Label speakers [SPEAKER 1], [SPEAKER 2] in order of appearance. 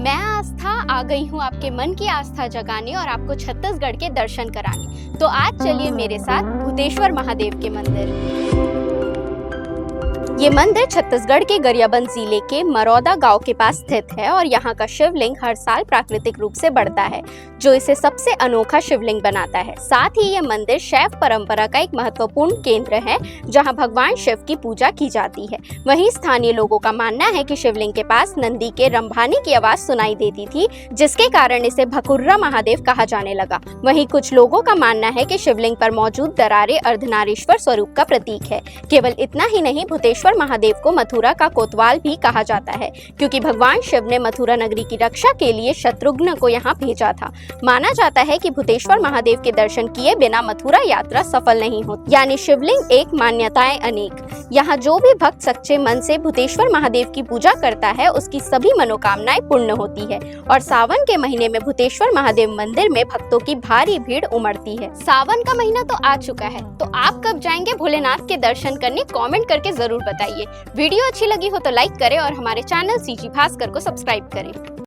[SPEAKER 1] मैं आस्था आ गई हूँ आपके मन की आस्था जगाने और आपको छत्तीसगढ़ के दर्शन कराने। तो आज चलिए मेरे साथ भूतेश्वर महादेव के मंदिर। ये मंदिर छत्तीसगढ़ के गरियाबंद जिले के मरौदा गांव के पास स्थित है और यहाँ का शिवलिंग हर साल प्राकृतिक रूप से बढ़ता है, जो इसे सबसे अनोखा शिवलिंग बनाता है। साथ ही ये मंदिर शैव परंपरा का एक महत्वपूर्ण केंद्र है, जहाँ भगवान शिव की पूजा की जाती है। वहीं स्थानीय लोगों का मानना है कि शिवलिंग के पास नंदी के रंभाने की आवाज सुनाई देती थी, जिसके कारण इसे भकुर्रा महादेव कहा जाने लगा। वहीं कुछ लोगों का मानना है कि शिवलिंग पर मौजूद दरारें अर्धनारीश्वर स्वरूप का प्रतीक है। केवल इतना ही नहीं, भूतेश्वर महादेव को मथुरा का कोतवाल भी कहा जाता है, क्योंकि भगवान शिव ने मथुरा नगरी की रक्षा के लिए शत्रुघ्न को यहाँ भेजा था। माना जाता है कि भूतेश्वर महादेव के दर्शन किए बिना मथुरा यात्रा सफल नहीं होती। यानी शिवलिंग एक, मान्यताएं अनेक। यहाँ जो भी भक्त सच्चे मन से भूतेश्वर महादेव की पूजा करता है, उसकी सभी मनोकामनाएं पूर्ण होती है। और सावन के महीने में भूतेश्वर महादेव मंदिर में भक्तों की भारी भीड़ उमड़ती है। सावन का महीना तो आ चुका है, तो आप कब जाएंगे भोलेनाथ के दर्शन करने? कमेंट करके जरूर बताइए। वीडियो अच्छी लगी हो तो लाइक करें और हमारे चैनल सीजी भास्कर को सब्सक्राइब करें।